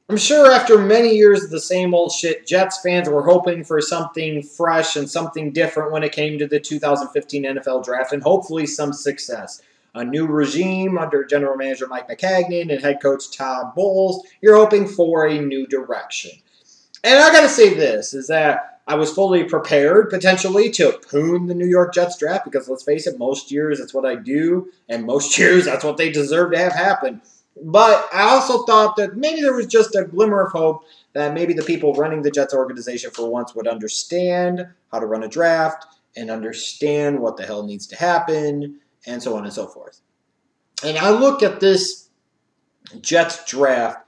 I'm sure after many years of the same old shit, Jets fans were hoping for something fresh and something different when it came to the 2015 NFL Draft, and hopefully some success. A new regime under general manager Mike McCagnon and head coach Todd Bowles. You're hoping for a new direction. And I gotta say this, is that I was fully prepared, potentially, to poon the New York Jets draft, because let's face it, most years that's what I do, and most years that's what they deserve to have happen. But I also thought that maybe there was just a glimmer of hope that maybe the people running the Jets organization for once would understand how to run a draft and understand what the hell needs to happen, and so on and so forth. And I look at this Jets draft,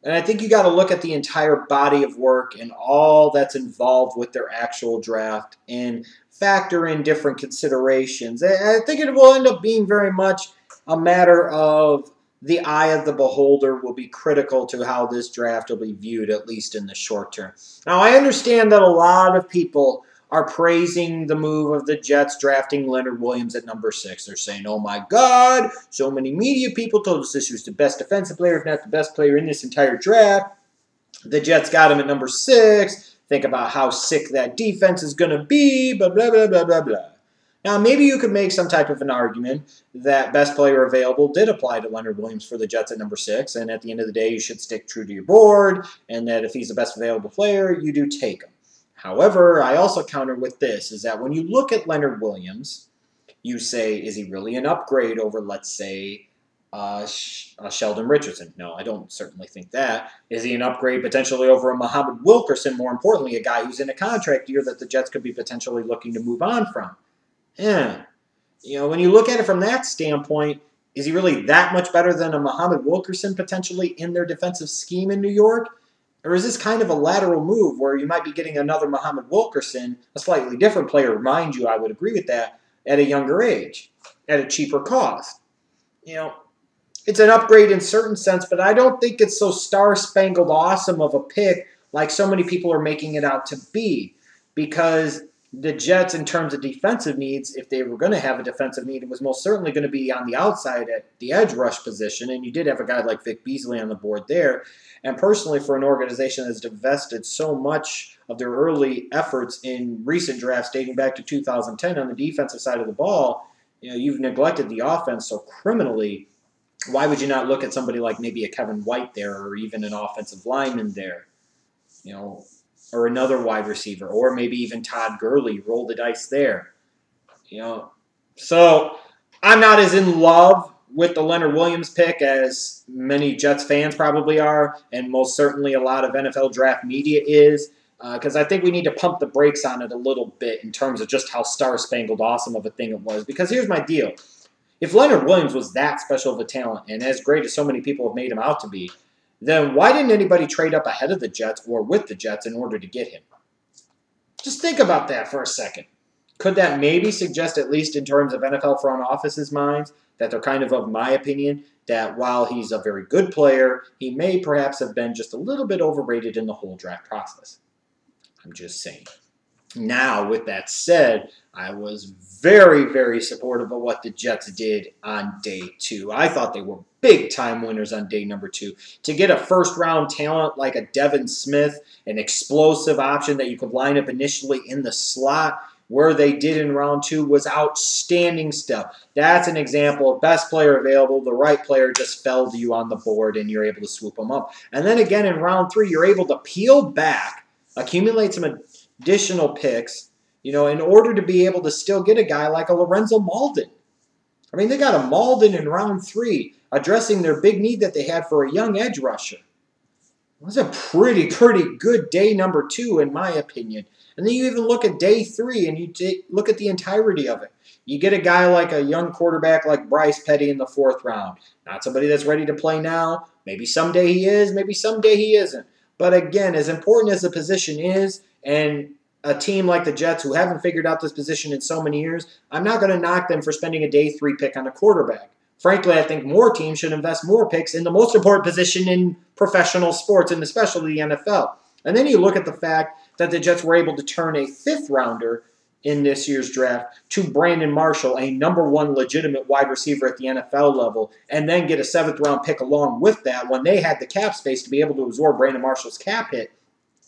and I think you got to look at the entire body of work and all that's involved with their actual draft and factor in different considerations. I think it will end up being very much a matter of the eye of the beholder will be critical to how this draft will be viewed, at least in the short term. Now, I understand that a lot of people are praising the move of the Jets drafting Leonard Williams at number 6. They're saying, oh my God, so many media people told us this was the best defensive player, if not the best player in this entire draft. The Jets got him at number 6. Think about how sick that defense is going to be, blah, blah, blah, blah, blah, blah. Now, maybe you could make some type of an argument that best player available did apply to Leonard Williams for the Jets at number 6, and at the end of the day, you should stick true to your board, and that if he's the best available player, you do take him. However, I also counter with this, is that when you look at Leonard Williams, you say, is he really an upgrade over, let's say, Sheldon Richardson? No, I don't certainly think that. Is he an upgrade potentially over a Muhammad Wilkerson? More importantly, a guy who's in a contract year that the Jets could be potentially looking to move on from. Yeah. When you look at it from that standpoint, is he really that much better than a Muhammad Wilkerson potentially in their defensive scheme in New York? Or is this kind of a lateral move where you might be getting another Muhammad Wilkerson, a slightly different player, mind you, I would agree with that, at a younger age, at a cheaper cost? It's an upgrade in certain sense, but I don't think it's so star-spangled awesome of a pick like so many people are making it out to be, because the Jets, in terms of defensive needs, if they were going to have a defensive need, it was most certainly going to be on the outside at the edge rush position, and you did have a guy like Vic Beasley on the board there. And personally, for an organization that's divested so much of their early efforts in recent drafts dating back to 2010 on the defensive side of the ball, you've neglected the offense so criminally. Why would you not look at somebody like maybe a Kevin White there, or even an offensive lineman there? Or another wide receiver, or maybe even Todd Gurley, roll the dice there. So I'm not as in love with the Leonard Williams pick as many Jets fans probably are, and most certainly a lot of NFL draft media is, because I think we need to pump the brakes on it a little bit in terms of just how star-spangled awesome of a thing it was. Because here's my deal. If Leonard Williams was that special of a talent and as great as so many people have made him out to be, then why didn't anybody trade up ahead of the Jets or with the Jets in order to get him? Just think about that for a second. Could that maybe suggest, at least in terms of NFL front offices' minds, that they're kind of my opinion, that while he's a very good player, he may perhaps have been just a little bit overrated in the whole draft process? I'm just saying. Now, with that said, I was very, very supportive of what the Jets did on day 2. I thought they were big-time winners on day number 2. To get a first-round talent like a Devin Smith, an explosive option that you could line up initially in the slot, where they did in round 2, was outstanding stuff. That's an example of best player available. The right player just fell to you on the board, and you're able to swoop them up. And then again in round 3, you're able to peel back, accumulate some additional picks, in order to be able to still get a guy like a Lorenzo Malden. I mean, they got a Malden in round 3, addressing their big need that they had for a young edge rusher. It was a pretty good day number 2, in my opinion. And then you even look at day 3, and you look at the entirety of it. You get a guy like a young quarterback like Bryce Petty in the 4th round. Not somebody that's ready to play now. Maybe someday he is, maybe someday he isn't. But again, as important as the position is, and a team like the Jets who haven't figured out this position in so many years, I'm not going to knock them for spending a day 3 pick on a quarterback. Frankly, I think more teams should invest more picks in the most important position in professional sports, and especially the NFL. And then you look at the fact that the Jets were able to turn a 5th rounder in this year's draft to Brandon Marshall, a #1 legitimate wide receiver at the NFL level, and then get a 7th-round pick along with that when they had the cap space to be able to absorb Brandon Marshall's cap hit.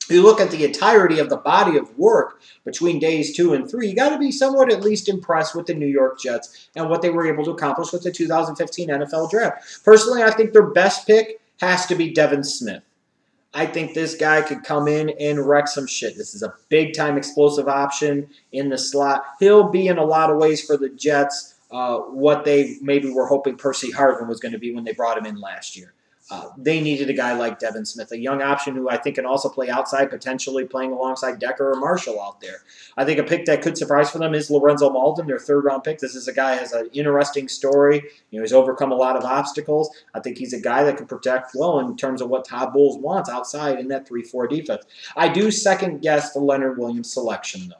You look at the entirety of the body of work between days 2 and 3, you got to be somewhat at least impressed with the New York Jets and what they were able to accomplish with the 2015 NFL Draft. Personally, I think their best pick has to be Devin Smith. I think this guy could come in and wreck some shit. This is a big-time explosive option in the slot. He'll be, in a lot of ways, for the Jets, what they maybe were hoping Percy Harvin was going to be when they brought him in last year. They needed a guy like Devin Smith, a young option who I think can also play outside, potentially playing alongside Decker or Marshall out there. I think a pick that could surprise for them is Lorenzo Mauldin, their 3rd-round pick. This is a guy who has an interesting story. He's overcome a lot of obstacles. I think he's a guy that can protect well in terms of what Todd Bowles wants outside in that 3-4 defense. I do second-guess the Leonard Williams selection, though.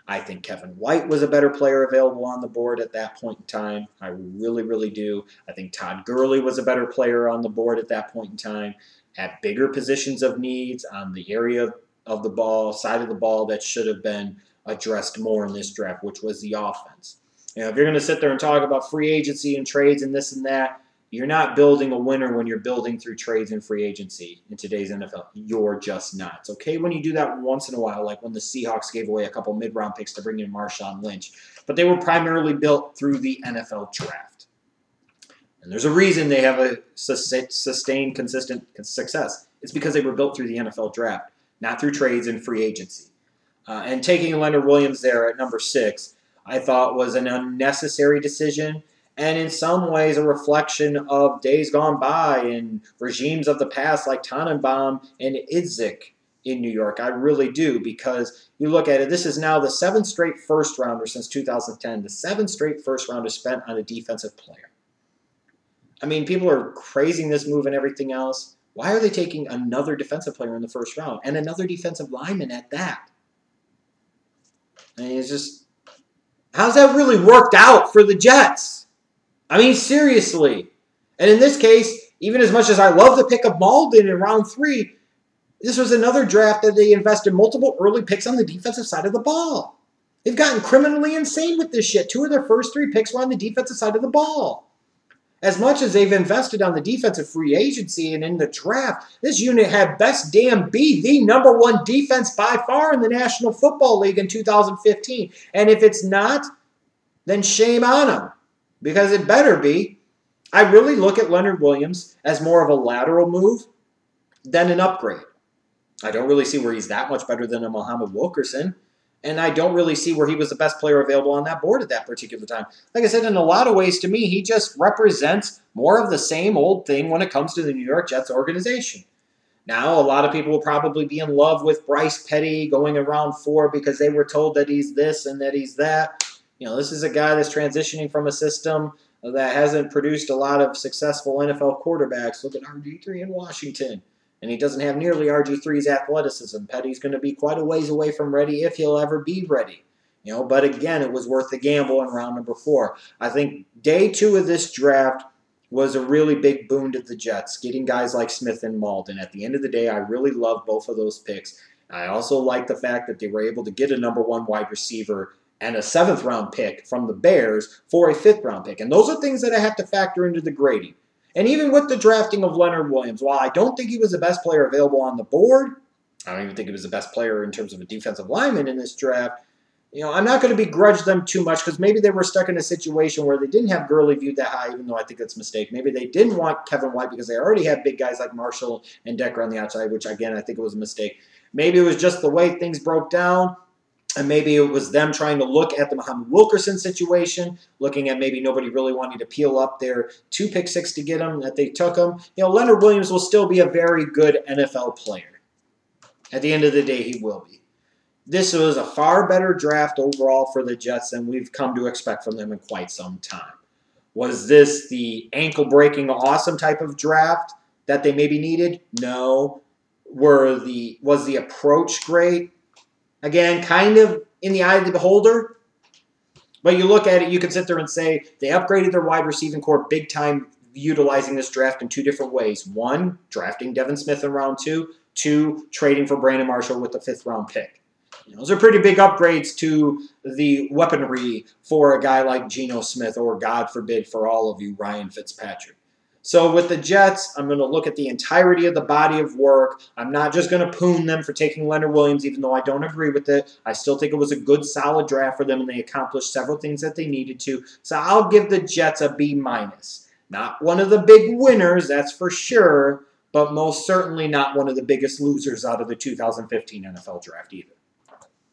I think Kevin White was a better player available on the board at that point in time. I really, really do. I think Todd Gurley was a better player on the board at that point in time. At bigger positions of needs on the area of the ball, side of the ball that should have been addressed more in this draft, which was the offense. If you're going to sit there and talk about free agency and trades and this and that, you're not building a winner when you're building through trades and free agency in today's NFL. You're just not. It's okay when you do that once in a while, like when the Seahawks gave away a couple mid-round picks to bring in Marshawn Lynch. But they were primarily built through the NFL draft. And there's a reason they have a sustained, consistent success. It's because they were built through the NFL draft, not through trades and free agency. And taking Leonard Williams there at number 6, I thought was an unnecessary decision, and in some ways a reflection of days gone by and regimes of the past like Tannenbaum and Idzik in New York. I really do, because you look at it, this is now the 7th straight first-rounder since 2010, the 7th straight first-rounder spent on a defensive player. I mean, people are praising this move and everything else. Why are they taking another defensive player in the first round and another defensive lineman at that? I mean, it's just, how's that really worked out for the Jets? I mean, seriously. And in this case, even as much as I love the pick of Mauldin in round 3, this was another draft that they invested multiple early picks on the defensive side of the ball. They've gotten criminally insane with this shit. 2 of their first 3 picks were on the defensive side of the ball. As much as they've invested on the defensive free agency and in the draft, this unit had best damn be the #1 defense by far in the National Football League in 2015. And if it's not, then shame on them, because it better be. I really look at Leonard Williams as more of a lateral move than an upgrade. I don't really see where he's that much better than a Muhammad Wilkerson, and I don't really see where he was the best player available on that board at that particular time. Like I said, in a lot of ways, to me, he just represents more of the same old thing when it comes to the New York Jets organization. Now, a lot of people will probably be in love with Bryce Petty going in round 4 because they were told that he's this and that he's that. You know, this is a guy that's transitioning from a system that hasn't produced a lot of successful NFL quarterbacks. Look at RG3 in Washington. And he doesn't have nearly RG3's athleticism. Petty's going to be quite a ways away from ready if he'll ever be ready. You know, but again, it was worth the gamble in round number 4. I think day 2 of this draft was a really big boon to the Jets, getting guys like Smith and Mauldin. At the end of the day, I really love both of those picks. I also like the fact that they were able to get a #1 wide receiver and a 7th-round pick from the Bears for a 5th-round pick. And those are things that I have to factor into the grading. And even with the drafting of Leonard Williams, while I don't think he was the best player available on the board, I don't even think he was the best player in terms of a defensive lineman in this draft, you know, I'm not going to begrudge them too much because maybe they were stuck in a situation where they didn't have Gurley viewed that high, even though I think that's a mistake. Maybe they didn't want Kevin White because they already had big guys like Marshall and Decker on the outside, which, again, I think it was a mistake. Maybe it was just the way things broke down. And maybe it was them trying to look at the Muhammad Wilkerson situation, looking at maybe nobody really wanting to peel up their 2 pick 6 to get him, that they took him. You know, Leonard Williams will still be a very good NFL player. At the end of the day, he will be. This was a far better draft overall for the Jets than we've come to expect from them in quite some time. Was this the ankle-breaking, awesome type of draft that they maybe needed? No. Was the approach great? Again, kind of in the eye of the beholder. But you look at it, you can sit there and say they upgraded their wide receiving core big time, utilizing this draft in 2 different ways. 1, drafting Devin Smith in round 2. 2, trading for Brandon Marshall with the 5th-round pick. Those are pretty big upgrades to the weaponry for a guy like Geno Smith, or God forbid for all of you, Ryan Fitzpatrick. So with the Jets, I'm going to look at the entirety of the body of work. I'm not just going to poon them for taking Leonard Williams, even though I don't agree with it. I still think it was a good, solid draft for them, and they accomplished several things that they needed to. So I'll give the Jets a B-. Not one of the big winners, that's for sure, but most certainly not one of the biggest losers out of the 2015 NFL draft either.